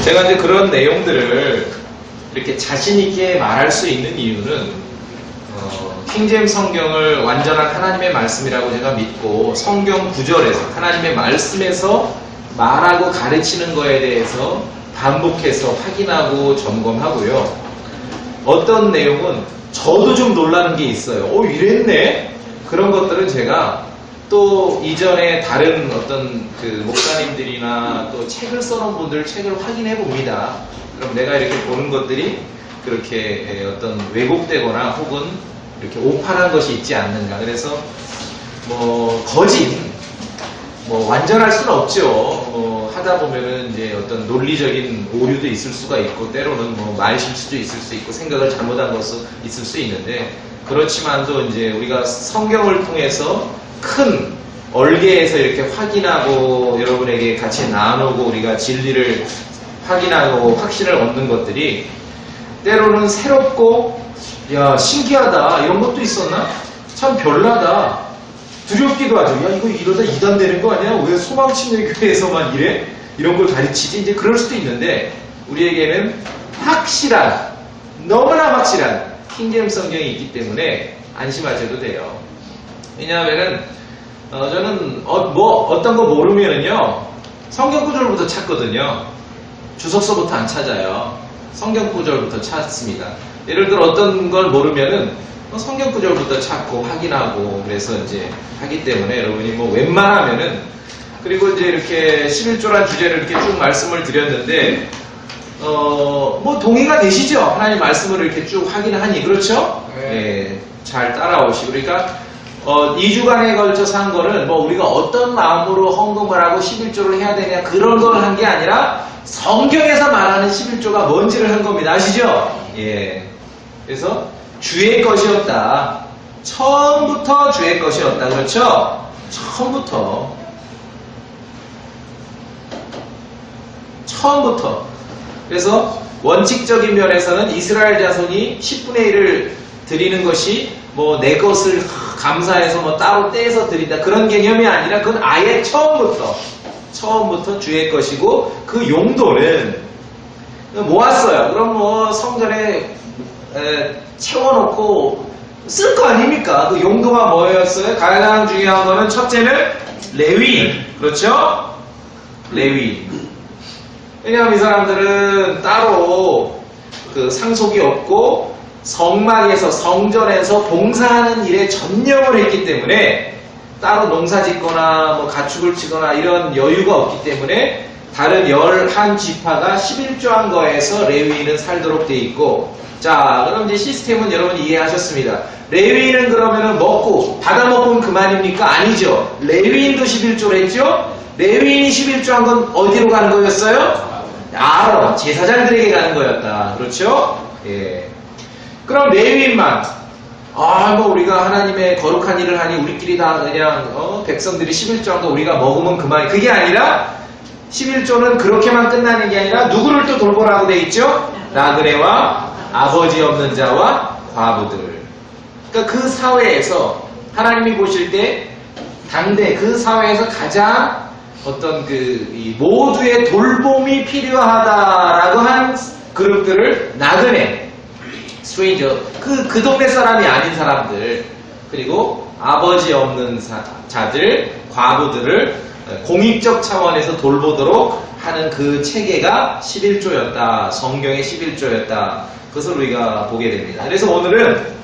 제가 이제 그런 내용들을 이렇게 자신있게 말할 수 있는 이유는 킹제임스 성경을 완전한 하나님의 말씀이라고 제가 믿고 성경 구절에서 하나님의 말씀에서 말하고 가르치는 거에 대해서 반복해서 확인하고 점검하고요. 어떤 내용은 저도 좀 놀라는 게 있어요. 이랬네? 그런 것들은 제가 또 이전에 다른 어떤 그 목사님들이나 또 책을 써놓은 분들 책을 확인해 봅니다. 그럼 내가 이렇게 보는 것들이 그렇게 어떤 왜곡되거나 혹은 이렇게 오판한 것이 있지 않는가. 그래서 거짓, 완전할 수는 없죠. 하다 보면은 이제 어떤 논리적인 오류도 있을 수가 있고, 때로는 말 실수도 있을 수 있고, 생각을 잘못한 것도 있을 수 있는데, 그렇지만도 이제 우리가 성경을 통해서 큰 얼개에서 이렇게 확인하고 여러분에게 같이 나누고 우리가 진리를 확인하고 확신을 얻는 것들이 때로는 새롭고 신기하다 이런 것도 있었나? 참 별나다 두렵기도 하죠. 이거 이러다 이단 되는 거 아니야? 왜 소망침례교회에서만 이래? 이런 걸 가르치지? 이제 그럴 수도 있는데 우리에게는 확실한 너무나 확실한 킹제임스 성경이 있기 때문에 안심하셔도 돼요. 왜냐하면은 저는 어떤 거 모르면은요 성경 구절부터 찾거든요. 주석서부터 안 찾아요. 성경 구절부터 찾습니다. 예를 들어 어떤 걸 모르면은 성경 구절부터 찾고 확인하고 그래서 이제 하기 때문에 여러분이 웬만하면은 그리고 이제 이렇게 11조란 주제를 이렇게 쭉 말씀을 드렸는데 동의가 되시죠? 하나님 말씀을 이렇게 쭉 확인하니 그렇죠? 네, 잘 따라오시고 그러니까 2주간에 걸쳐서 한 거는 우리가 어떤 마음으로 헌금을 하고 11조를 해야 되냐 그런 걸 한 게 아니라 성경에서 말하는 11조가 뭔지를 한 겁니다. 아시죠? 예. 그래서 주의 것이었다. 처음부터 주의 것이었다. 그렇죠? 처음부터. 그래서 원칙적인 면에서는 이스라엘 자손이 10분의 1을 드리는 것이 내 것을 감사해서 따로 떼서 드린다. 그런 개념이 아니라 그건 아예 처음부터 주의 것이고 그 용도는 모았어요. 그럼 성전에 채워놓고 쓸 거 아닙니까? 그 용도가 뭐였어요? 가장 중요한 거는 첫째는 레위인. 그렇죠? 레위인. 왜냐하면 이 사람들은 따로 그 상속이 없고 성막에서 성전에서 봉사하는 일에 전념을 했기 때문에 따로 농사 짓거나 가축을 치거나 이런 여유가 없기 때문에 다른 11지파가 11조한 거에서 레위인은 살도록 돼 있고 자 그럼 이제 시스템은 여러분이 이해하셨습니다. 레위인은 그러면은 받아먹으면 그만입니까? 아니죠. 레위인도 11조를 했죠? 레위인이 11조한 건 어디로 가는 거였어요? 제사장들에게 가는 거였다. 그렇죠? 예. 그럼 레위인만 우리가 하나님의 거룩한 일을 하니 우리끼리 다 그냥 백성들이 11조한 거 우리가 먹으면 그만이 그게 아니라 11조는 그렇게만 끝나는 게 아니라 누구를 또 돌보라고 돼 있죠? 나그네와 아버지 없는 자와 과부들. 그러니까 그 사회에서 하나님이 보실 때 당대 그 사회에서 가장 어떤 이 모두의 돌봄이 필요하다라고 한 그룹들을 나그네, 스트레인저, 그 동네 사람이 아닌 사람들, 그리고 아버지 없는 자들, 과부들을 공익적 차원에서 돌보도록 하는 그 체계가 11조였다. 성경의 11조였다. 그것을 우리가 보게 됩니다. 그래서 오늘은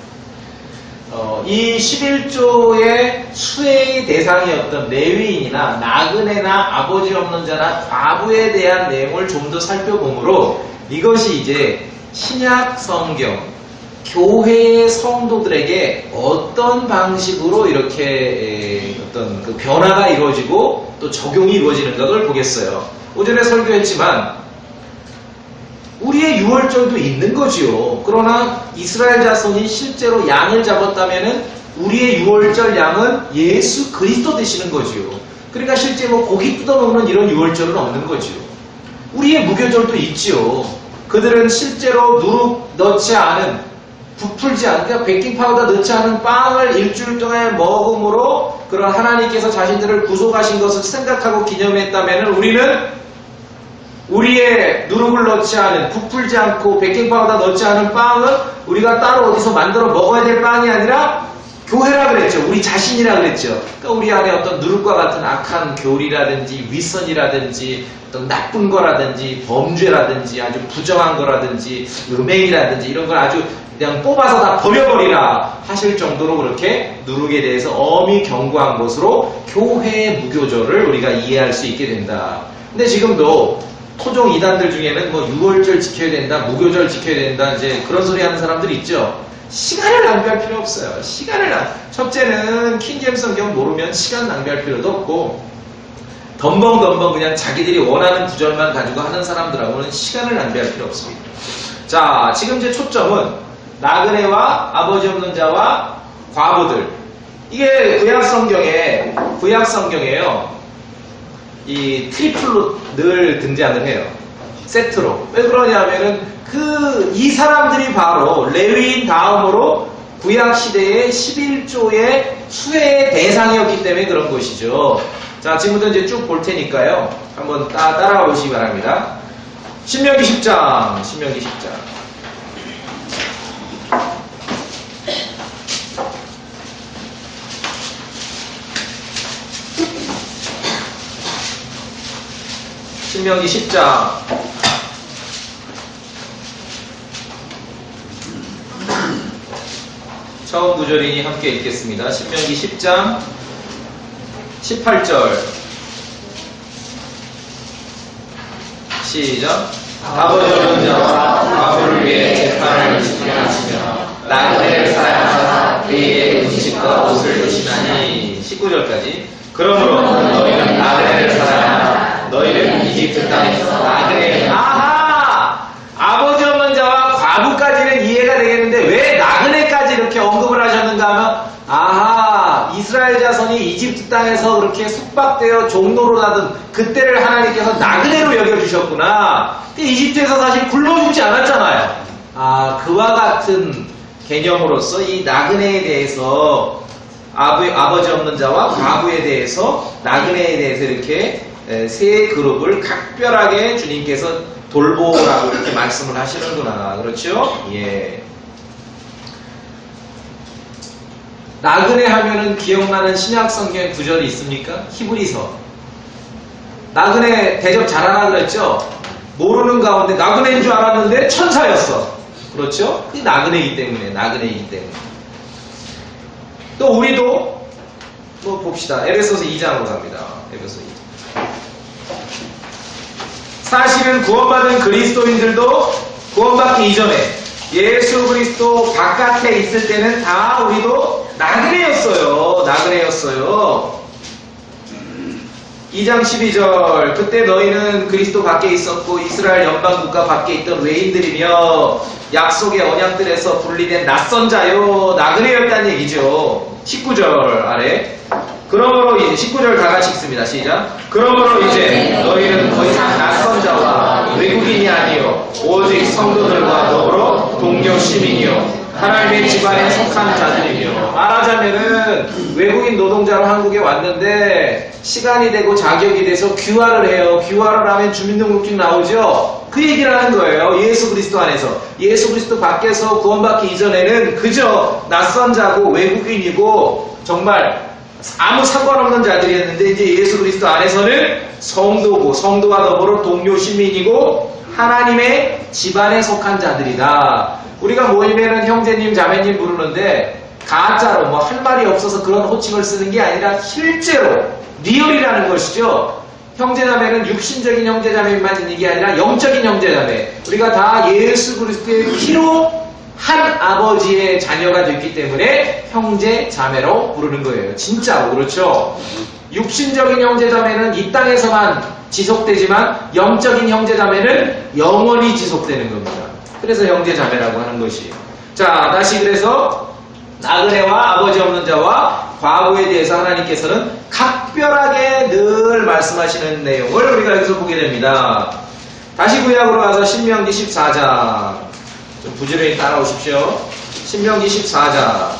이 11조의 수혜의 대상이었던 레위인이나 나그네나 아버지 없는 자나 과부에 대한 내용을 좀 더 살펴보므로 이것이 이제 신약 성경 교회의 성도들에게 어떤 방식으로 이렇게 어떤 그 변화가 이루어지고 또 적용이 이루어지는가를 보겠어요. 오전에 설교했지만 우리의 유월절도 있는 거지요. 그러나 이스라엘 자손이 실제로 양을 잡았다면은 우리의 유월절 양은 예수 그리스도 되시는 거지요. 그러니까 실제 고기 뜯어먹는 이런 유월절은 없는 거지요. 우리의 무교절도 있지요. 그들은 실제로 누룩 넣지 않은 부풀지 않은 그러니까 베이킹 파우더 넣지 않은 빵을 일주일 동안 먹음으로 그런 하나님께서 자신들을 구속하신 것을 생각하고 기념했다면 우리는 우리의 누룩을 넣지 않은, 부풀지 않고 베이킹 파우더 넣지 않은 빵은 우리가 따로 어디서 만들어 먹어야 될 빵이 아니라 교회라 그랬죠. 우리 자신이라 그랬죠. 그러니까 우리 안에 어떤 누룩과 같은 악한 교리라든지 윗선이라든지 어떤 나쁜 거라든지 범죄라든지 아주 부정한 거라든지 음행이라든지 이런 걸 아주 그냥 뽑아서 다 버려버리라 하실 정도로 그렇게 누룩에 대해서 엄히 경고한 것으로 교회의 무교절을 우리가 이해할 수 있게 된다. 근데 지금도 토종 이단들 중에는 뭐 6월절 지켜야 된다, 무교절 지켜야 된다, 이제 그런 소리 하는 사람들이 있죠. 시간을 낭비할 필요 없어요. 첫째는 킹제임스 성경 모르면 시간 낭비할 필요도 없고, 덤벙 그냥 자기들이 원하는 구절만 가지고 하는 사람들하고는 시간을 낭비할 필요 없습니다. 자, 지금 제 초점은 나그네와 아버지 없는 자와 과부들. 이게 구약 성경에요. 이 트리플로 늘 등장을 해요. 세트로. 왜 그러냐면은 이 사람들이 바로 레위인 다음으로 구약 시대의 11조의 수혜의 대상이었기 때문에 그런 것이죠. 자, 지금부터 이제 쭉 볼 테니까요. 한번 따라가 보시기 바랍니다. 신명기 10장. 신명기 10장. 처음 구절이니 함께 읽겠습니다. 신명기 10장 18절 시작. 아버지 없는 자와 과부를 위해 재판을 집행하시며 나그네를 사랑하사 그에게 음식과 옷을 주시나니. 19절까지. 그러므로 너희는 나그네를 사랑하라. 너희는 이집트 땅에서 나그네. 아하! 아버지 없는 자와 과부까지는 이해가 되겠는데 왜 나그네까지 이렇게 언급을 하셨는가 하면, 아하, 이스라엘 자손이 이집트 땅에서 그렇게 숙박되어 종로로 나던 그때를 하나님께서 나그네로 여겨주셨구나. 이집트에서 사실 굶어 죽지 않았잖아요. 그와 같은 개념으로서 이 나그네에 대해서 아버지 없는 자와 과부에 대해서, 나그네에 대해서 이렇게 세 그룹을 각별하게 주님께서 돌보라고 이렇게 말씀을 하시는구나. 그렇죠? 예. 나그네 하면은 기억나는 신약 성경 구절이 있습니까? 히브리서. 나그네 대접 잘하라 그랬죠? 모르는 가운데 나그네인 줄 알았는데 천사였어. 그렇죠? 그게 나그네이기 때문에. 또 우리도 뭐 봅시다. 에베소서 2장으로 갑니다. 에베소 2장. 사실은 구원받은 그리스도인들도 구원받기 이전에 예수 그리스도 바깥에 있을 때는 다 우리도 나그네였어요. 2장 12절. 그때 너희는 그리스도 밖에 있었고 이스라엘 연방 국가 밖에 있던 외인들이며 약속의 언약들에서 분리된 낯선 자요. 나그네였다는 얘기죠. 19절 아래. 그러므로 이제 19절 다 같이 읽습니다. 시작. 그러므로 이제 너희는 더 이상 낯선 자와 외국인이 아니요 오직 성도들과 더불어 동료 시민이요 하나님의 집안에 속한 자들이며. 말하자면은 외국인 노동자로 한국에 왔는데 시간이 되고 자격이 돼서 귀화를 해요. 귀화를 하면 주민등록증 나오죠. 그 얘기를 하는 거예요. 예수 그리스도 안에서. 예수 그리스도 밖에서 구원받기 이전에는 그저 낯선 자고 외국인이고 정말 아무 상관없는 자들이었는데 이제 예수 그리스도 안에서는 성도고 성도와 더불어 동료 시민이고 하나님의 집안에 속한 자들이다. 우리가 모이면은 형제님 자매님 부르는데 가짜로 뭐 할 말이 없어서 그런 호칭을 쓰는 게 아니라 실제로 리얼이라는 것이죠. 형제자매는 육신적인 형제자매만 있는 게 아니라 영적인 형제자매. 우리가 다 예수 그리스도의 피로 한 아버지의 자녀가 됐기 때문에 형제 자매로 부르는 거예요. 진짜로. 그렇죠? 육신적인 형제 자매는 이 땅에서만 지속되지만 영적인 형제 자매는 영원히 지속되는 겁니다. 그래서 형제 자매라고 하는 것이에요. 자, 다시 그래서 나그네와 아버지 없는 자와 과부에 대해서 하나님께서는 각별하게 늘 말씀하시는 내용을 우리가 여기서 보게 됩니다. 다시 구약으로 가서 신명기 14장 좀 부지런히 따라오십시오. 신명기 14장.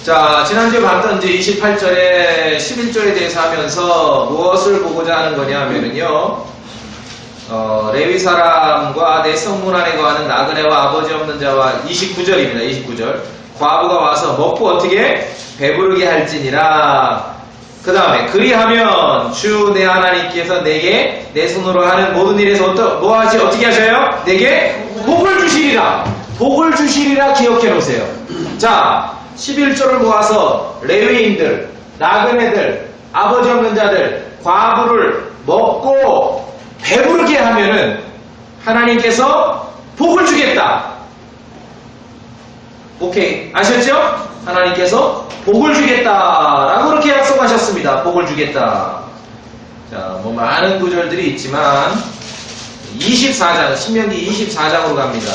자, 지난주에 봤던 이제 28절에 11조에 대해서 하면서 무엇을 보고자 하는 거냐 하면은요, 레위 사람과 내 성문 안에 거하는 나그네와 아버지 없는 자와 29절입니다. 29절. 과부가 와서 먹고 어떻게 배부르게 할지니라. 그 다음에 그리하면 주 내 하나님께서 내게 내 손으로 하는 모든 일에서 어떻게 하셔요? 내게 복을 주시리라. 복을 주시리라 기억해 놓으세요. 자, 11조를 모아서 레위인들, 나그네들, 아버지 없는 자들, 과부를 먹고 배부르게 하면은 하나님께서 복을 주겠다. 오케이, 아셨죠? 하나님께서 복을 주겠다라고 그렇게 약속하셨습니다. 복을 주겠다. 자, 뭐 많은 구절들이 있지만 24장, 신명기 24장으로 갑니다.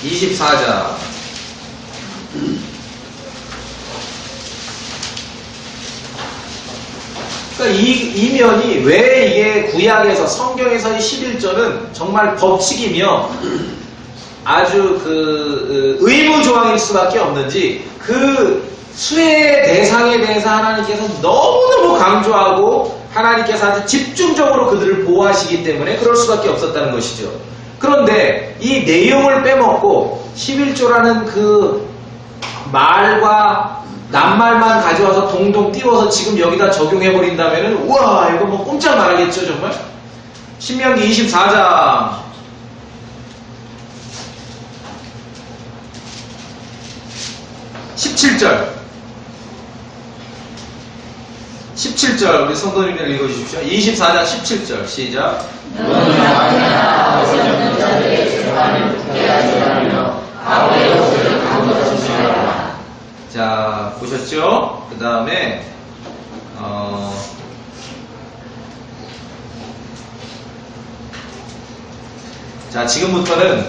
24장. 그러니까 이 면이 왜 이게 구약에서 성경에서의 11절은 정말 법칙이며 아주 의무 조항일 수밖에 없는지 그 수혜의 대상에 대해서 하나님께서 너무너무 강조하고 하나님께서 아주 집중적으로 그들을 보호하시기 때문에 그럴 수밖에 없었다는 것이죠. 그런데 이 내용을 빼먹고 11조라는 그 말과 낱말만 가져와서 동동 띄워서 지금 여기다 적용해버린다면은 우와 이거 뭐 꼼짝 말하겠죠 정말? 신명기 24장 17절 우리 성도님들 읽어주십시오. 24장 17절 시작. 너는 나그네나 아버지 없는 자들의 재판을 붙게 하지 말며 아버지의 옷을 가물어 주시라. 자, 보셨죠? 그 다음에 자, 지금부터는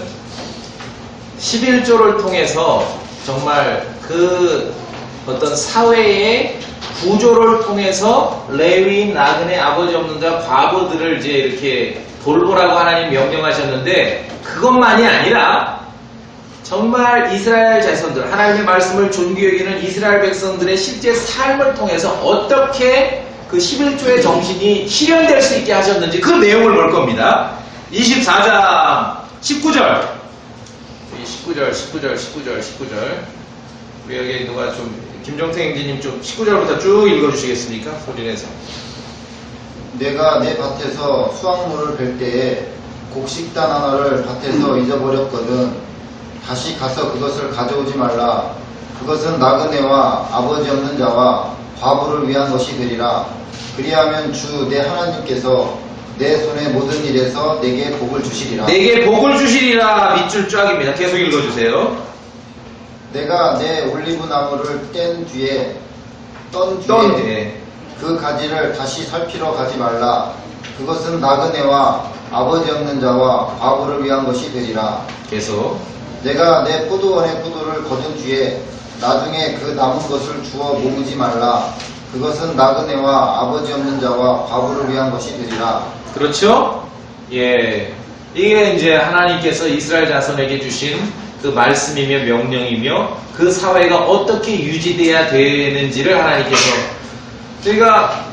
11조를 통해서 정말 그 어떤 사회의 구조를 통해서 레위인, 나그네, 아버지 없는 자, 과부들을 이제 이렇게 돌보라고 하나님 명령하셨는데 그것만이 아니라 정말 이스라엘 자손들, 하나님의 말씀을 존귀히 여기는 이스라엘 백성들의 실제 삶을 통해서 어떻게 그 11조의 정신이 실현될 수 있게 하셨는지 그 내용을 볼 겁니다. 24장 19절 19절 우리 여기 누가 좀 김정태 행지님 좀 19절부터 쭉 읽어주시겠습니까? 소리내서. 내가 내 밭에서 수확물을 벨 때에 곡식단 하나를 밭에서 잊어버렸거든. 다시 가서 그것을 가져오지 말라. 그것은 나그네와 아버지 없는 자와 과부를 위한 것이 되리라. 그리하면 주 내 하나님께서 내 손의 모든 일에서 내게 복을 주시리라. 내게 복을 주시리라. 밑줄 쫙입니다. 계속 읽어주세요. 내가 내 올리브 나무를 뗀 뒤에 그 가지를 다시 살피러 가지 말라. 그것은 나그네와 아버지 없는 자와 과부를 위한 것이 되리라. 계속. 내가 내 포도원의 포도를 거둔 뒤에 나중에 그 남은 것을 주워 모으지 말라. 그것은 나그네와 아버지 없는 자와 과부를 위한 것이 되리라. 그렇죠? 예. 이게 이제 하나님께서 이스라엘 자손에게 주신 그 말씀이며 명령이며 그 사회가 어떻게 유지돼야 되는지를 하나님께서 그러니까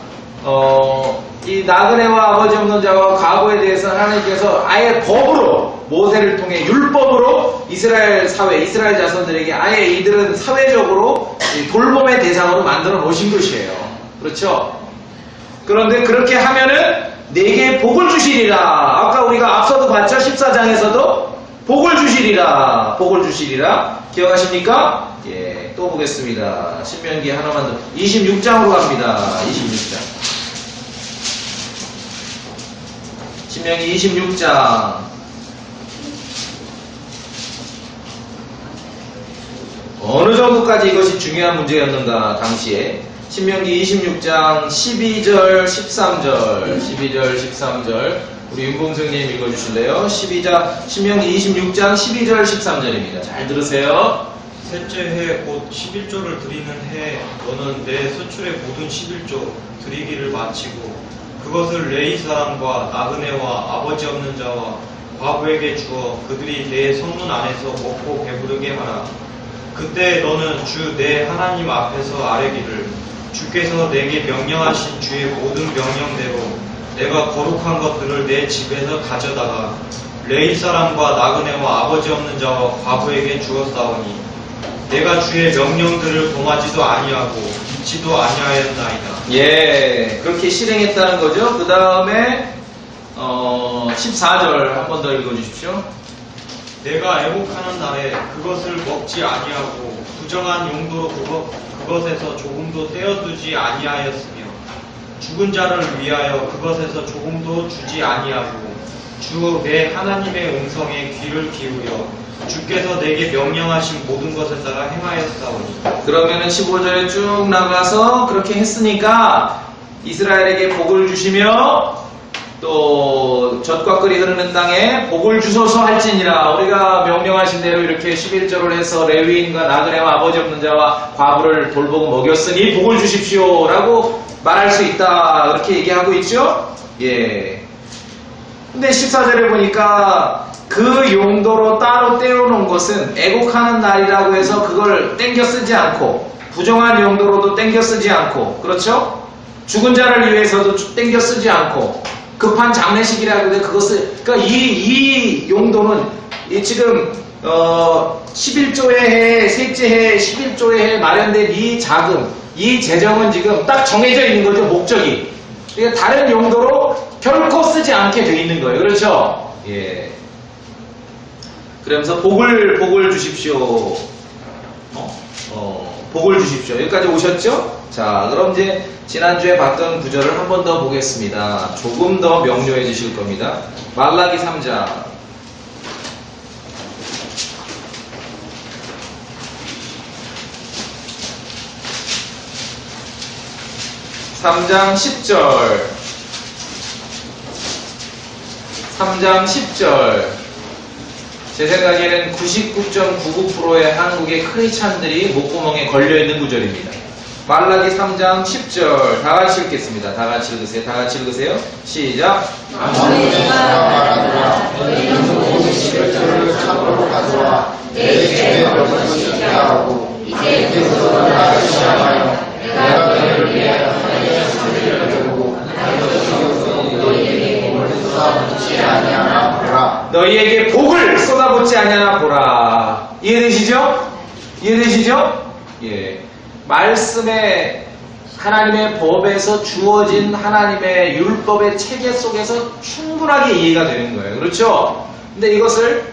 이 나그네와 아버지 없는 자와 과부에 대해서 하나님께서 아예 법으로 모세를 통해 율법으로 이스라엘 사회, 이스라엘 자손들에게 아예 이들은 사회적으로 돌봄의 대상으로 만들어 놓으신 것이에요. 그렇죠? 그런데 그렇게 하면은 내게 복을 주시리라. 아까 우리가 앞서도 봤죠? 14장에서도 복을 주시리라. 복을 주시리라. 기억하십니까? 예, 또 보겠습니다. 신명기 하나만 더. 26장으로 갑니다. 26장. 신명기 26장. 어느 정도까지 이것이 중요한 문제였는가, 당시에. 신명기 26장 12절, 13절. 12절, 13절. 우리 윤봉승님 읽어주실래요? 신명기 26장 12절, 13절입니다. 잘 들으세요. 셋째 해 곧 11조를 드리는 해 너는 내 소출의 모든 11조 드리기를 마치고 그것을 레위 사람과 나그네와 아버지 없는 자와 과부에게 주어 그들이 내 성문 안에서 먹고 배부르게 하라. 그때 너는 주 내 하나님 앞에서 아뢰기를 주께서 내게 명령하신 주의 모든 명령대로 내가 거룩한 것들을 내 집에서 가져다가 레위 사람과 나그네와 아버지 없는 자와 과부에게 주었사오니 내가 주의 명령들을 범하지도 아니하고 잊지도 아니하였나이다. 예, 그렇게 실행했다는 거죠. 그 다음에 14절 한 번 더 읽어주십시오. 내가 애곡하는 날에 그것을 먹지 아니하고 부정한 용도로 그것에서 조금도 떼어두지 아니하였으며 죽은 자를 위하여 그것에서 조금도 주지 아니하고 주 내 하나님의 음성에 귀를 기울여 주께서 내게 명령하신 모든 것에 따라 행하였사오니. 그러면은 15절에 쭉 나가서 그렇게 했으니까 이스라엘에게 복을 주시며 또 젖과 꿀이 흐르는 땅에 복을 주소서 할지니라. 우리가 명령하신 대로 이렇게 11절을 해서 레위인과 나그네와 아버지 없는 자와 과부를 돌보고 먹였으니 복을 주십시오 라고 말할 수 있다, 그렇게 얘기하고 있죠. 예. 근데 14절에 보니까 그 용도로 따로 떼어놓은 것은 애곡하는 날이라고 해서 그걸 땡겨 쓰지 않고, 부정한 용도로도 땡겨 쓰지 않고, 그렇죠? 죽은 자를 위해서도 땡겨 쓰지 않고, 급한 장례식이라고 해서 그것을, 그러니까 이 용도는 지금 11조의 해, 셋째 해, 11조의 해 마련된 이 자금, 이 재정은 지금 딱 정해져 있는 거죠, 목적이. 그러니까 다른 용도로 결코 쓰지 않게 돼 있는 거예요. 그렇죠? 예. 그러면서 복을 주십시오. 복을 주십시오. 여기까지 오셨죠? 자, 그럼 이제 지난주에 봤던 구절을 한 번 더 보겠습니다. 조금 더 명료해지실 겁니다. 말라기 3장. 3장 10절. 3장 10절. 제 생각에는 99.99%의 한국의 크리스찬들이 목구멍에 걸려있는 구절입니다. 말라기 3장 10절. 다 같이 읽겠습니다. 다 같이 읽으세요. 다 같이 읽으세요. 시작. 너희가 말하노라. 너희는 모든 11조를 참으로 가져와 내 집에 먹을것이 하고 이제부터 나를 시험하여 내가 너희를 위해 하나님의 소리를 들고 너희에게 복을 쏟아붓지 아니하나 보라. 너희에게 복을 쏟아붓지 아니하나 보라. 이해되시죠? 이해되시죠? 예. 말씀에 하나님의 법에서 주어진 하나님의 율법의 체계 속에서 충분하게 이해가 되는 거예요. 그렇죠? 근데 이것을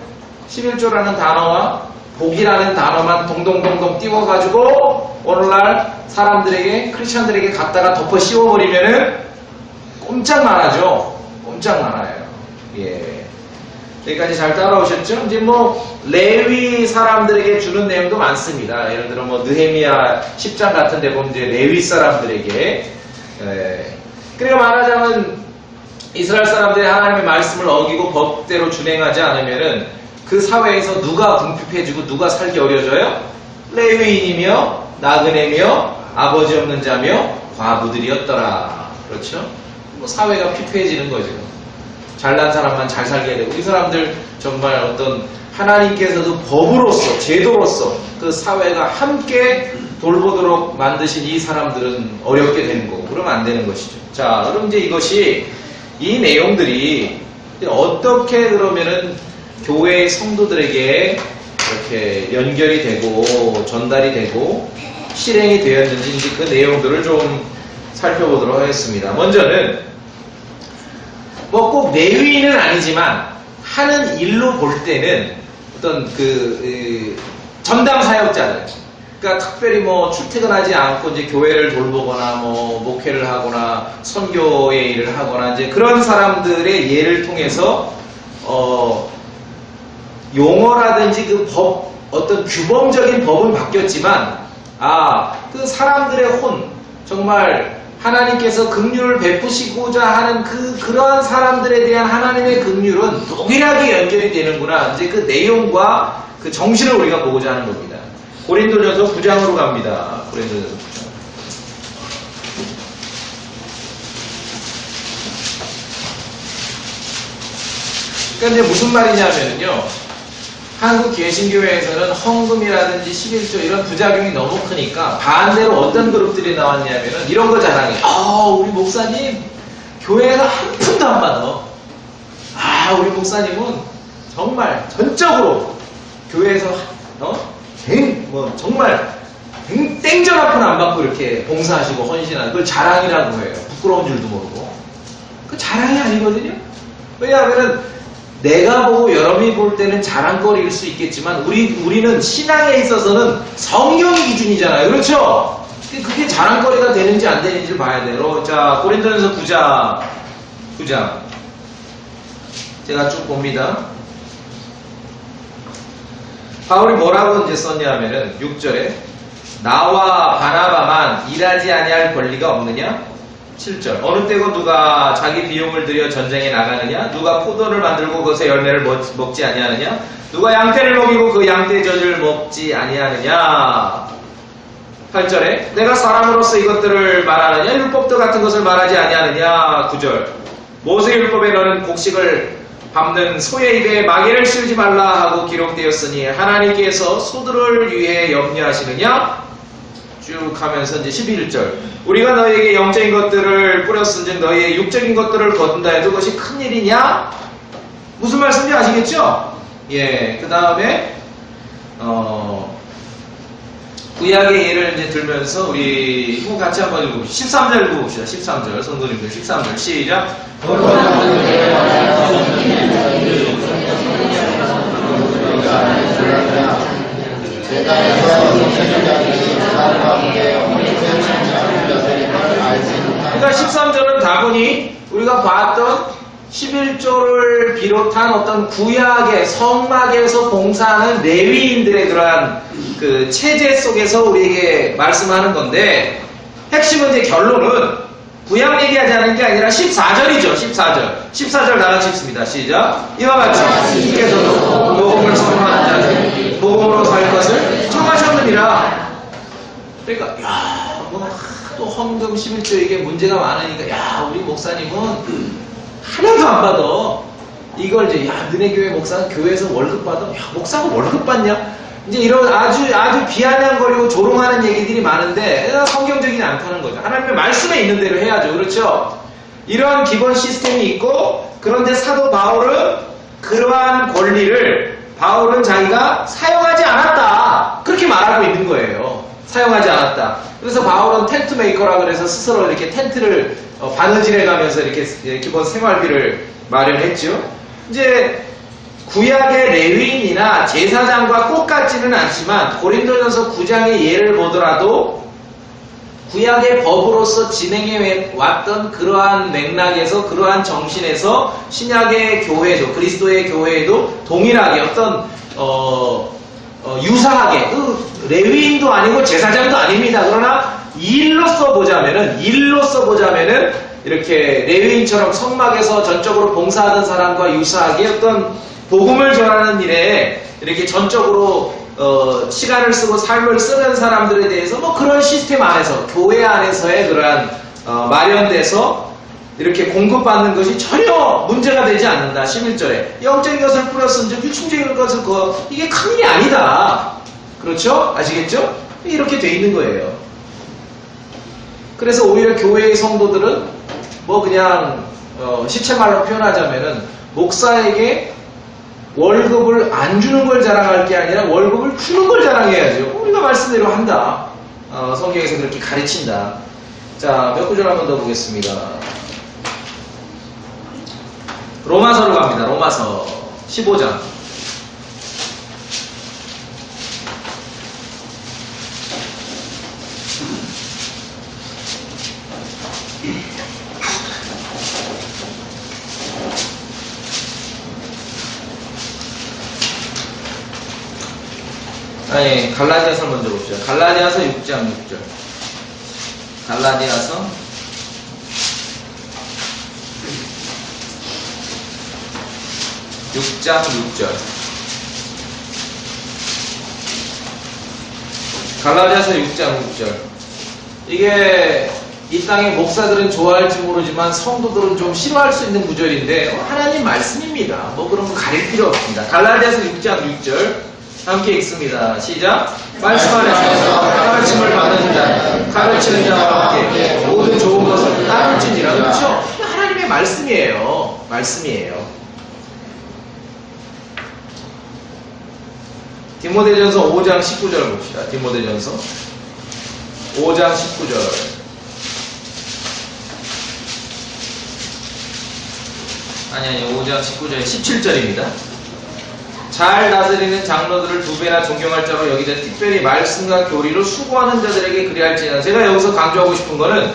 11조라는 단어와 복이라는 단어만 동동동동 띄워가지고 오늘날 사람들에게, 크리스천들에게 갖다가 덮어 씌워버리면은 꼼짝 말하죠. 꼼짝 말아요. 예. 여기까지 잘 따라오셨죠? 이제 뭐 레위 사람들에게 주는 내용도 많습니다. 예를 들어 뭐 느헤미야 10장 같은 데 보면 이제 레위 사람들에게, 그러니까 말하자면 이스라엘 사람들이 하나님의 말씀을 어기고 법대로 준행하지 않으면은 그 사회에서 누가 궁핍해지고 누가 살기 어려져요? 레위인이며 나그네며 아버지 없는 자며 과부들이었더라. 그렇죠? 뭐 사회가 피폐해지는 거죠. 잘난 사람만 잘 살게 되고, 이 사람들 정말 어떤 하나님께서도 법으로서, 제도로서 그 사회가 함께 돌보도록 만드신 이 사람들은 어렵게 되는 거고, 그러면 안 되는 것이죠. 자, 그럼 이제 이것이, 이 내용들이 어떻게 그러면은 교회의 성도들에게 이렇게 연결이 되고 전달이 되고 실행이 되었는지 이제 그 내용들을 좀 살펴보도록 하겠습니다. 먼저는 뭐 꼭 레위인은 아니지만 하는 일로 볼 때는 어떤 전담 사역자들, 그러니까 특별히 뭐 출퇴근하지 않고 이제 교회를 돌보거나 뭐 목회를 하거나 선교의 일을 하거나 이제 그런 사람들의 예를 통해서 용어라든지 그 법, 어떤 규범적인 법은 바뀌었지만 그 사람들의 혼, 정말 하나님께서 긍휼을 베푸시고자 하는 그러한 사람들에 대한 하나님의 긍휼은 동일하게 연결이 되는구나. 이제 그 내용과 그 정신을 우리가 보고자 하는 겁니다. 고린도전서 9장으로 갑니다. 고린도전서 9장. 그러니까 이제 무슨 말이냐면요. 한국 개신교회에서는 헌금이라든지 11조 이런 부작용이 너무 크니까 반대로 어떤 그룹들이 나왔냐면은 이런 거 자랑해. 우리 목사님 교회에서 한 푼도 안 받아. 우리 목사님은 정말 전적으로 교회에서 정말 땡전 한 푼 안 받고 이렇게 봉사하시고 헌신하는 그걸 자랑이라고 해요. 부끄러운 줄도 모르고. 그 자랑이 아니거든요. 왜냐하면은 내가 보고 여러분이 볼 때는 자랑거리일 수 있겠지만 우리는 신앙에 있어서는 성경이 기준이잖아요. 그렇죠? 그게 자랑거리가 되는지 안 되는지를 봐야 돼요. 자, 고린도전서 9장 제가 쭉 봅니다. 바울이 뭐라고 이제 썼냐면은 6절에 나와 바나바만 일하지 아니할 권리가 없느냐? 7절 어느 때고 누가 자기 비용을 들여 전쟁에 나가느냐? 누가 포도를 만들고 그것의 열매를 먹지 아니하느냐? 누가 양떼를 먹이고 그 양떼 젖을 먹지 아니하느냐? 8절에 내가 사람으로서 이것들을 말하느냐? 율법도 같은 것을 말하지 아니하느냐? 9절 모세 율법에 너는 곡식을 밟는 소의 입에 마개를 씌우지 말라 하고 기록되었으니 하나님께서 소들을 위해 염려하시느냐? 쭉 하면서 이제 11절 우리가 너희에게 영적인 것들을 뿌렸은즉 너희의 육적인 것들을 거둔다 해도 그것이 큰일이냐? 무슨 말씀인지 아시겠죠? 예, 그 다음에 구약의 예를 이제 들면서 우리 같이 한번 읽어봅시다. 13절 읽어봅시다. 13절 성도님들 13절 시작. 그러니까 13절은 다분히 우리가 봤던 11조를 비롯한 어떤 구약의 성막에서 봉사하는 레위인들의 그러한 그 체제 속에서 우리에게 말씀하는 건데 핵심은 이제 결론은 구약 얘기하지 않은 게 아니라 14절이죠. 14절 다 같이 읽습니다. 시작. 이와 같이 주께서도 복음을 선포하는 자들 복음으로 살 것을 청하셨느니라. 그러니까 또 헌금 11조 이게 문제가 많으니까 우리 목사님은 하나도 안 받아. 이걸 이제 너네 교회 목사는 교회에서 월급 받아. 목사가 월급 받냐? 이제 이런 아주 비아냥거리고 조롱하는 얘기들이 많은데 성경적이지 않다는 거죠. 하나님의 말씀에 있는 대로 해야죠. 그렇죠? 이런 기본 시스템이 있고 그런데 사도 바울은 그러한 권리를 바울은 자기가 사용하지 않았다. 그렇게 말하고 있는 거예요. 사용하지 않았다. 그래서 바울은 텐트 메이커라 그래서 스스로 이렇게 텐트를 바느질해 가면서 이렇게 기본 생활비를 마련했죠. 이제 구약의 레위인이나 제사장과 똑같지는 않지만 고린도전서 9장의 예를 보더라도 구약의 법으로서 진행해 왔던 그러한 맥락에서 그러한 정신에서 신약의 교회도 그리스도의 교회에도 동일하게 어떤 유사하게 레위인도 아니고 제사장도 아닙니다. 그러나 일로서 보자면은 이렇게 레위인처럼 성막에서 전적으로 봉사하던 사람과 유사하게 어떤 복음을 전하는 일에 이렇게 전적으로 시간을 쓰고 삶을 쓰는 사람들에 대해서 뭐 그런 시스템 안에서 교회 안에서의 그러한 마련돼서 이렇게 공급받는 것이 전혀 문제가 되지 않는다. 11절에 영적인 것을 뿌렸은즉 유충적인 것을 이게 큰일이 아니다. 그렇죠? 아시겠죠? 이렇게 돼 있는 거예요. 그래서 오히려 교회의 성도들은 뭐 그냥 시체말로 표현하자면은 목사에게 월급을 안 주는 걸 자랑할 게 아니라 월급을 주는 걸 자랑해야죠. 우리가 말씀대로 한다. 성경에서 그렇게 가르친다. 자, 몇 구절 한번 더 보겠습니다. 로마서로 갑니다. 로마서 15장. 아니, 갈라디아서 먼저 봅시다. 갈라디아서 6장 6절. 갈라디아서 6장 6절. 갈라디아서 6장 6절. 이게 이 땅의 목사들은 좋아할지 모르지만 성도들은 좀 싫어할 수 있는 구절인데 하나님 말씀입니다. 뭐 그런 거 가릴 필요 없습니다. 갈라디아서 6장 6절 함께 읽습니다. 시작. 말씀 안에서 가르침을 받는 자, 가르치는 자와 함께 모든 좋은 것을 따를지니라. 그렇죠? 하나님의 말씀이에요. 말씀이에요. 디모데전서 5장 19절 봅시다. 디모데전서 5장 19절. 아니 5장 19절 17절입니다. 잘 다스리는 장로들을 2배나 존경할 자로 여기되 특별히 말씀과 교리로 수고하는 자들에게 그리할지니라. 제가 여기서 강조하고 싶은 거는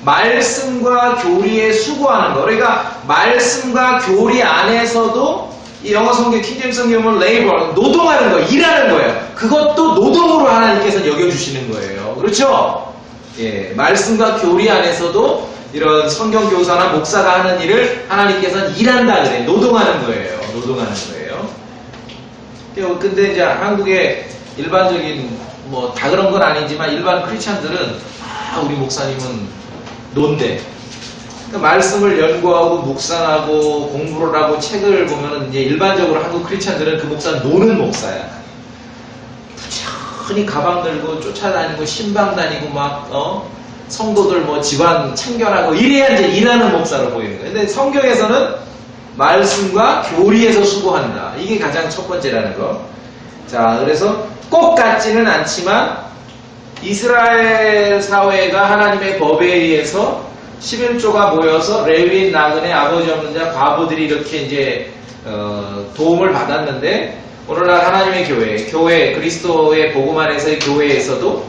말씀과 교리에 수고하는 거. 그러니까 말씀과 교리 안에서도 이 영어 성경 킹제임스 성경은 labor, 노동하는 거예요. 일하는 거예요. 그것도 노동으로 하나님께서 여겨주시는 거예요. 그렇죠? 예, 말씀과 교리 안에서도 이런 성경 교사나 목사가 하는 일을 하나님께서는 일한다 그래. 노동하는 거예요. 노동하는 거예요. 근데 이제 한국의 일반적인 뭐 다 그런 건 아니지만 일반 크리스찬들은 우리 목사님은 논대. 그러니까 말씀을 연구하고 묵상하고 공부를 하고 책을 보면은 이제 일반적으로 한국 크리스찬들은 그 목사는 노는 목사야. 부지런히 가방 들고 쫓아다니고 신방 다니고 막 성도들 뭐 집안 참견하고 이래야 이제 일하는 목사로 보이는 거예요. 근데 성경에서는 말씀과 교리에서 수고한다. 이게 가장 첫 번째라는 거. 자, 그래서 꼭 같지는 않지만 이스라엘 사회가 하나님의 법에 의해서 11조가 모여서 레위인 나그네 아버지 없는 자 과부들이 이렇게 이제 도움을 받았는데 오늘날 하나님의 교회 그리스도의 복음 안에서의 교회에서도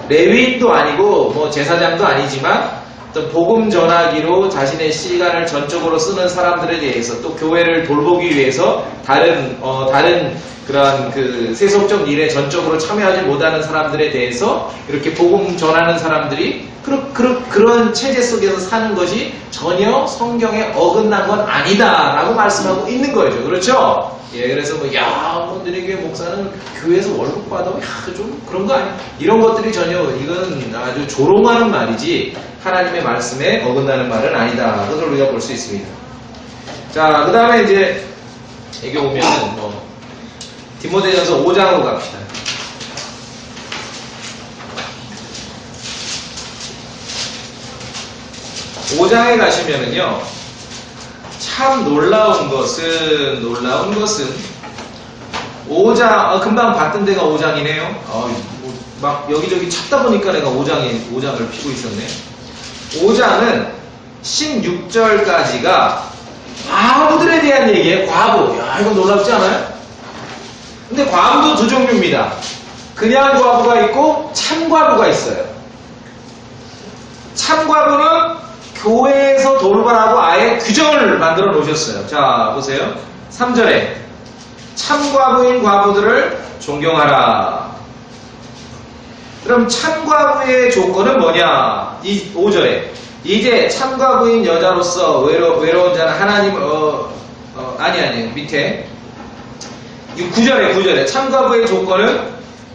레위인도 아니고 뭐 제사장도 아니지만 어떤 복음 전하기로 자신의 시간을 전적으로 쓰는 사람들에 대해서 또 교회를 돌보기 위해서 다른 그러한 그 세속적 일에 전적으로 참여하지 못하는 사람들에 대해서 이렇게 복음 전하는 사람들이 그런 체제 속에서 사는 것이 전혀 성경에 어긋난 건 아니다라고 말씀하고 있는 거죠. 그렇죠? 예, 그래서 너희들의 교회 목사는 교회에서 월급 받아, 좀 그런 거 아니야? 이런 것들이 전혀 이건 아주 조롱하는 말이지 하나님의 말씀에 어긋나는 말은 아니다. 그것을 우리가 볼 수 있습니다. 자, 그 다음에 이제 여기 오면은 디모데전서 5장으로 갑시다. 5장에 가시면은요, 참 놀라운 것은 5장, 금방 봤던 데가 5장이네요. 막 여기저기 찾다 보니까 내가 5장을 피고 있었네. 5장은 16절까지가 과부들에 대한 얘기예요. 과부. 야, 이거 놀랍지 않아요? 근데 과부도 두 종류입니다. 그냥 과부가 있고 참과부가 있어요. 참과부는 교회에서 돌발하고 아예 규정을 만들어 놓으셨어요. 자, 보세요. 3절에 참과부인 과부들을 존경하라. 그럼 참과부의 조건은 뭐냐? 이 5절에 이제 참과부인 여자로서 외로운 자는 하나님 아니 밑에 9절에 참과부의 조건은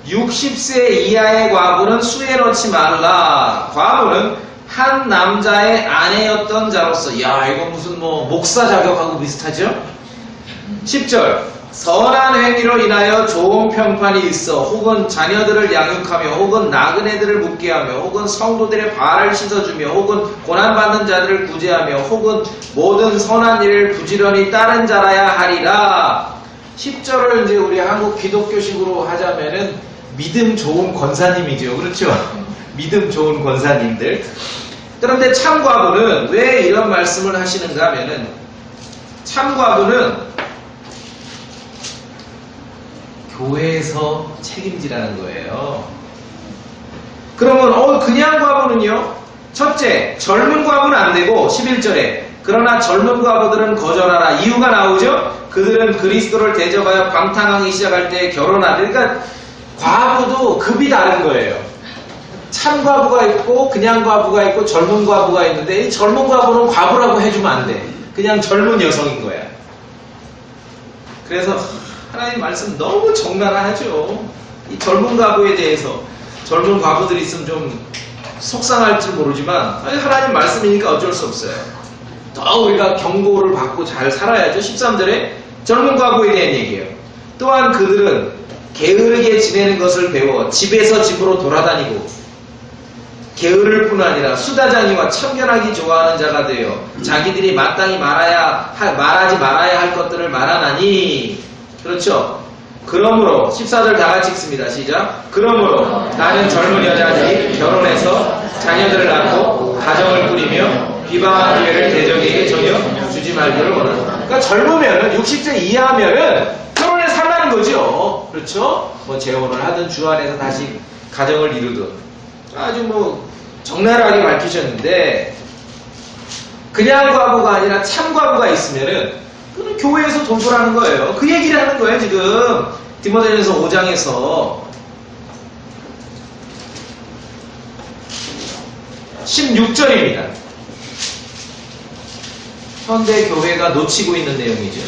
60세 이하의 과부는 수에 넣지 말라. 과부는 한 남자의 아내였던 자로서, 야, 이거 무슨 목사 자격하고 비슷하죠? 10절 선한 행위로 인하여 좋은 평판이 있어 혹은 자녀들을 양육하며 혹은 나그네들을 묵게 하며 혹은 성도들의 발을 씻어주며 혹은 고난받는 자들을 구제하며 혹은 모든 선한 일을 부지런히 따른 자라야 하리라. 10절을 이제 우리 한국 기독교식으로 하자면은 믿음 좋은 권사님이죠. 그렇죠? 믿음 좋은 권사님들. 그런데 참과부는 왜 이런 말씀을 하시는가 하면은 참과부는 교회에서 책임지라는 거예요. 그러면 그냥 과부는요? 첫째, 젊은 과부는 안 되고 11절에 그러나 젊은 과부들은 거절하라. 이유가 나오죠? 그들은 그리스도를 대접하여 방탕하기 시작할 때 결혼하라. 그러니까 과부도 급이 다른 거예요. 참과부가 있고 그냥 과부가 있고 젊은 과부가 있는데 이 젊은 과부는 과부라고 해주면 안 돼. 그냥 젊은 여성인 거야. 그래서 하나님 말씀 너무 적나라하죠. 이 젊은 과부에 대해서 젊은 과부들이 있으면 좀 속상할지 모르지만 하나님 말씀이니까 어쩔 수 없어요. 더 우리가 경고를 받고 잘 살아야죠. 13절에 젊은 과부에 대한 얘기예요. 또한 그들은 게으르게 지내는 것을 배워 집에서 집으로 돌아다니고 게으를 뿐 아니라 수다장이와 참견하기 좋아하는 자가 되어 자기들이 마땅히 말하지 말아야 할 것들을 말하나니. 그렇죠? 그러므로 14절 다 같이 읽습니다. 시작. 그러므로 나는 젊은 여자들이 결혼해서 자녀들을 낳고 가정을 꾸리며 비방한 기회를 대적에게 전혀 주지 말기를 원한다. 그러니까 젊으면은 60세 이하면은 결혼해 살라는 거죠. 그렇죠? 뭐 재혼을 하든 주 안에서 다시 가정을 이루든 아주 뭐 적나라하게 밝히셨는데, 그냥 과부가 아니라 참 과부가 있으면은 그는 교회에서 동조하는 거예요. 그 얘기를 하는 거예요. 지금 디모데전서 5장에서 16절입니다. 현대 교회가 놓치고 있는 내용이죠.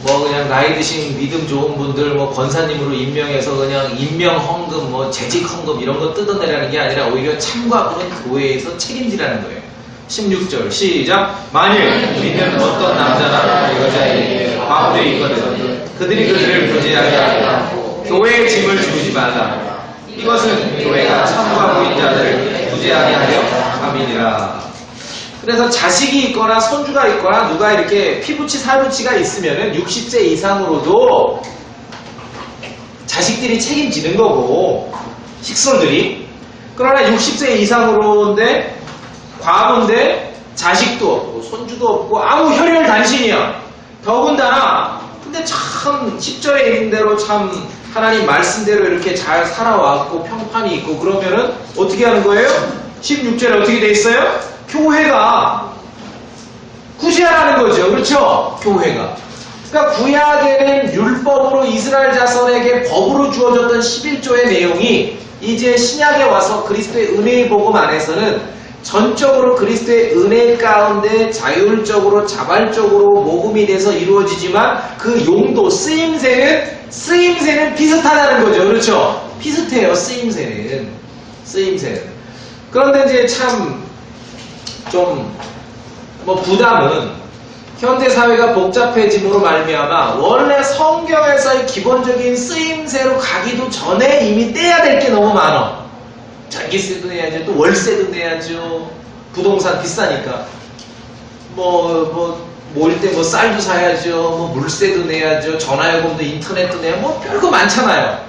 뭐 그냥 나이 드신 믿음 좋은 분들 뭐 권사님으로 임명해서 그냥 임명 헌금 뭐 재직 헌금 이런 거 뜯어내라는 게 아니라 오히려 참과부는 교회에서 책임지라는 거예요. 16절 시작. 만일 우리는 어떤 남자나 여자에게 과부되어 있거든 그들이 그들을 교제하게 하고 교회의 짐을 주지 말라. 이것은 교회가 참과부인 자들을 구제하게 하려 함이니라. 그래서 자식이 있거나 손주가 있거나 누가 이렇게 피부치 살부치가 있으면은 60세 이상으로도 자식들이 책임지는 거고 식솔들이. 그러나 60세 이상으로인데 과부인데 자식도 없고 손주도 없고 아무 혈혈단신이야. 더군다나 근데 참 10절에 있는 대로 참 하나님 말씀대로 이렇게 잘 살아왔고 평판이 있고 그러면은 어떻게 하는 거예요? 16절에 어떻게 돼 있어요? 교회가 구제하라는 거죠. 그렇죠? 교회가. 그러니까 구약에는 율법으로 이스라엘 자손에게 법으로 주어졌던 11조의 내용이 이제 신약에 와서 그리스도의 은혜의 복음 안에서는 전적으로 그리스도의 은혜 가운데 자율적으로 자발적으로 모금이 돼서 이루어지지만 그 용도 쓰임새는 비슷하다는 거죠. 그렇죠? 비슷해요. 쓰임새는. 그런데 이제 참 좀 뭐 부담은 현대 사회가 복잡해짐으로 말미암아 원래 성경에서의 기본적인 쓰임새로 가기도 전에 이미 떼야 될 게 너무 많아. 전기세도 내야죠. 또 월세도 내야죠. 부동산 비싸니까. 모일 때 뭐 쌀도 사야죠. 뭐 물세도 내야죠. 전화요금도 인터넷도 내야 뭐 별거 많잖아요.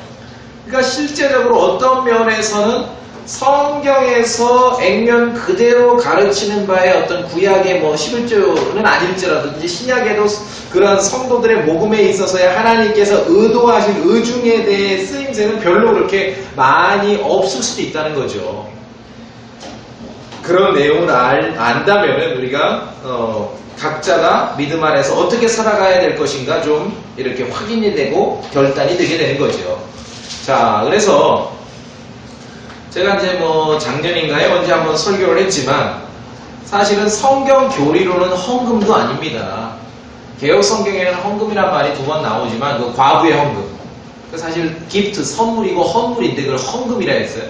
그러니까 실제적으로 어떤 면에서는 성경에서 액면 그대로 가르치는 바에 어떤 구약의 뭐 11조는 아닐지라도 이제 신약에도 그런 성도들의 모금에 있어서야 하나님께서 의도하신 의중에 대해 쓰임새는 별로 그렇게 많이 없을 수도 있다는 거죠. 그런 내용을 안다면은 우리가 각자가 믿음 안에서 어떻게 살아가야 될 것인가 좀 이렇게 확인이 되고 결단이 되게 되는 거죠. 자, 그래서 제가 이제 뭐 작년인가에 언제 한번 설교를 했지만 사실은 성경 교리로는 헌금도 아닙니다. 개혁 성경에는 헌금이란 말이 2번 나오지만 그 과부의 헌금. 사실 기프트 선물이고 헌물인데 그걸 헌금이라 했어요.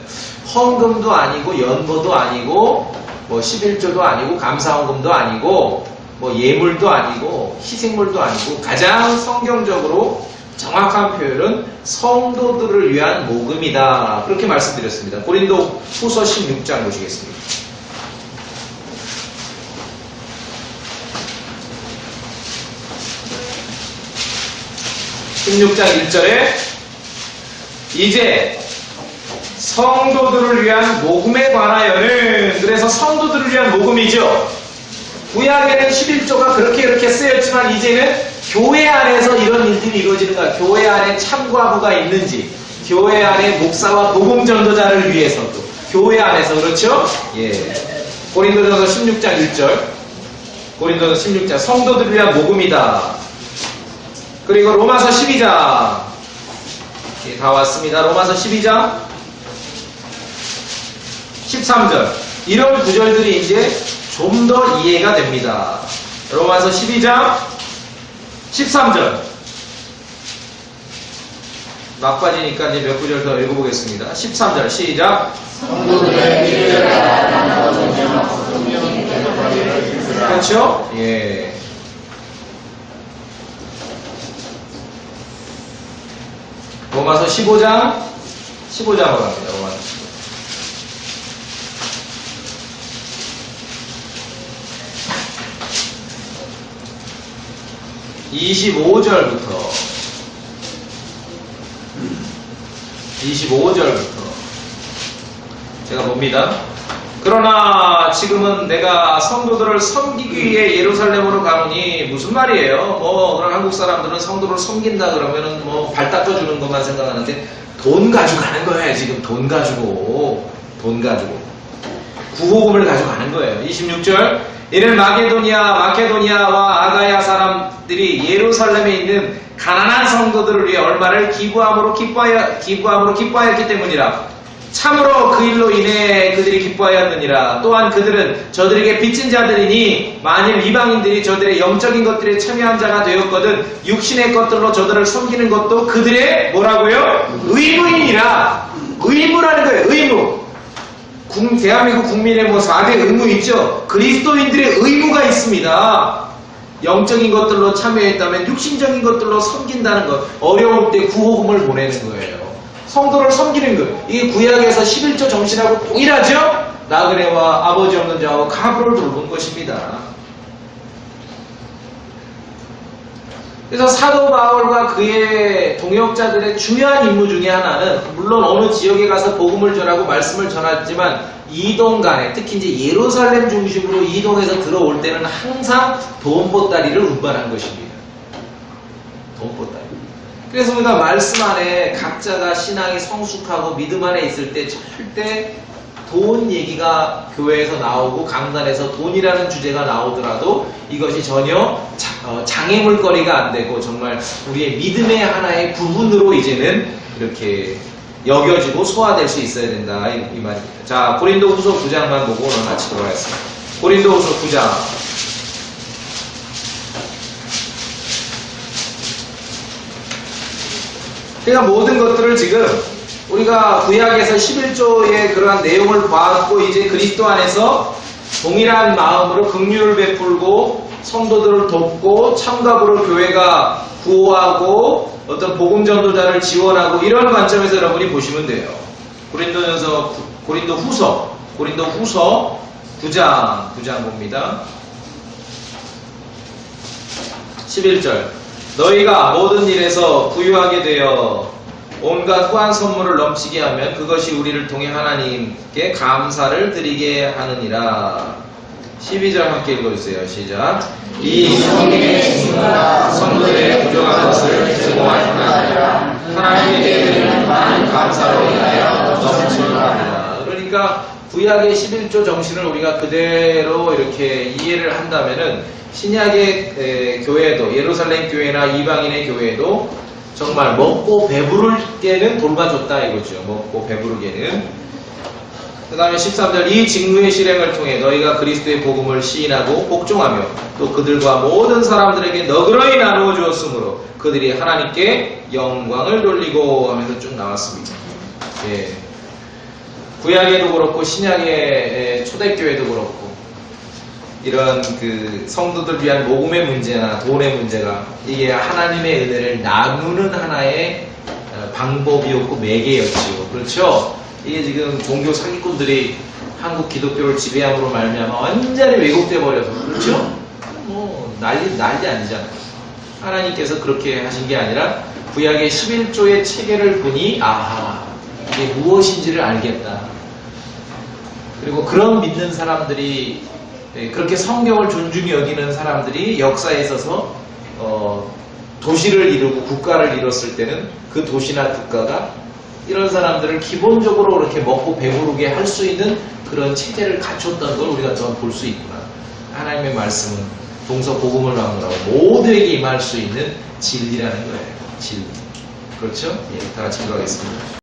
헌금도 아니고 연보도 아니고 뭐 11조도 아니고 감사헌금도 아니고 뭐 예물도 아니고 희생물도 아니고 가장 성경적으로 정확한 표현은 성도들을 위한 모금이다. 그렇게 말씀드렸습니다. 고린도 후서 16장 보시겠습니다. 16장 1절에 이제 성도들을 위한 모금에 관하여는, 그래서 성도들을 위한 모금이죠. 구약에는 11조가 그렇게 쓰였지만 이제는 교회 안에서 이런 일들이 이루어지는가, 교회 안에 참과부가 있는지, 교회 안에 목사와 복음 전도자를 위해서도 교회 안에서, 그렇죠? 예. 고린도전서 16장 1절, 고린도전서 16장 성도들을 위한 모금이다. 그리고 로마서 12장, 예, 다 왔습니다. 로마서 12장 13절, 이런 구절들이 이제 좀 더 이해가 됩니다. 로마서 12장 13절, 막바지니까 이제 몇 구절 더 읽어보겠습니다. 13절 시작. 성도들의 길을 알아가며 존중하고 성령이 대접하기를 힘쓰라. 그렇죠? 예. 로마서 15장으로 갑니다. 로마서 25절부터 제가 봅니다. 그러나 지금은 내가 성도들을 섬기기 위해 예루살렘으로 가노니 무슨 말이에요? 그런 한국 사람들은 성도를 섬긴다 그러면은 발 닦아주는 것만 생각하는데 돈 가지고 가는 거예요. 지금 돈 가지고 구호금을 가지고 가는 거예요. 26절 이는 마케도니아와 아가야 사람들이 예루살렘에 있는 가난한 성도들을 위해 얼마를 기부함으로 기뻐하였기 때문이라. 참으로 그 일로 인해 그들이 기뻐하였느니라. 또한 그들은 저들에게 빚진 자들이니 만일 이방인들이 저들의 영적인 것들에 참여한 자가 되었거든 육신의 것들로 저들을 섬기는 것도 그들의 뭐라고요? 의무이니라. 의무라는 거예요. 의무. 대한민국 국민의 4대 의무 있죠. 그리스도인들의 의무가 있습니다. 영적인 것들로 참여했다면 육신적인 것들로 섬긴다는 것. 어려울 때 구호금을 보내는 거예요. 성도를 섬기는 것. 이게 구약에서 11조 정신하고 동일하죠? 나그네와 아버지 없는 자와 가부를 돌본 것입니다. 그래서 사도 바울과 그의 동역자들의 중요한 임무 중에 하나는 물론 어느 지역에 가서 복음을 전하고 말씀을 전하지만 이동 간에 특히 이제 예루살렘 중심으로 이동해서 들어올 때는 항상 돈보따리를 운반한 것입니다. 돈보따리. 그래서 우리가 말씀 안에 각자가 신앙이 성숙하고 믿음 안에 있을 때 절대 돈 얘기가 교회에서 나오고 강단에서 돈이라는 주제가 나오더라도 이것이 전혀 장애물거리가 안 되고 정말 우리의 믿음의 하나의 부분으로 이제는 이렇게 여겨지고 소화될 수 있어야 된다 이 말입니다. 자, 고린도후서 9장만 보고 오늘 마치도록 하겠습니다. 고린도후서 9장 그러니까 모든 것들을 지금 우리가 구약에서 11조의 그러한 내용을 봤고 이제 그리스도 안에서 동일한 마음으로 긍휼을 베풀고 성도들을 돕고 참갑으로 교회가 구호하고 어떤 복음 전도자를 지원하고 이런 관점에서 여러분이 보시면 돼요. 고린도 후서 9장 봅니다. 11절 너희가 모든 일에서 부유하게 되어 온갖 후한 선물을 넘치게 하면 그것이 우리를 통해 하나님께 감사를 드리게 하느니라. 12절 함께 읽어주세요. 시작. 이 성인의 친구가 성도들의 부족한 것을 증오하시나 하나님께 드리는 많은 감사로 인하여 넘치리라. 그러니까 구약의 11조 정신을 우리가 그대로 이렇게 이해를 한다면은 신약의 교회도 예루살렘 교회나 이방인의 교회도 정말 먹고 배부르게는 돌봐줬다 이거죠. 먹고 배부르게는. 그 다음에 13절 이 직무의 실행을 통해 너희가 그리스도의 복음을 시인하고 복종하며 또 그들과 모든 사람들에게 너그러이 나누어 주었으므로 그들이 하나님께 영광을 돌리고 하면서 쭉 나왔습니다. 예. 구약에도 그렇고 신약의 초대교회도 그렇고 이런 그 성도들 위한 모금의 문제나 돈의 문제가 이게 하나님의 은혜를 나누는 하나의 방법이었고 매개였지요. 그렇죠? 이게 지금 종교 사기꾼들이 한국 기독교를 지배함으로 말미암아 완전히 왜곡돼 버려서 그렇죠? 난리 아니잖아요. 하나님께서 그렇게 하신 게 아니라 구약의 11조의 체계를 보니 아하 이게 무엇인지를 알겠다. 그리고 그런 믿는 사람들이 그렇게 성경을 존중히 여기는 사람들이 역사에 있어서 도시를 이루고 국가를 이뤘을 때는 그 도시나 국가가 이런 사람들을 기본적으로 그렇게 먹고 배부르게 할 수 있는 그런 체제를 갖췄던 걸 우리가 좀 볼 수 있구나. 하나님의 말씀은 동서 복음을 막론하고 모두에게 임할 수 있는 진리라는 거예요. 진리. 그렇죠? 예, 다 같이 기도하겠습니다.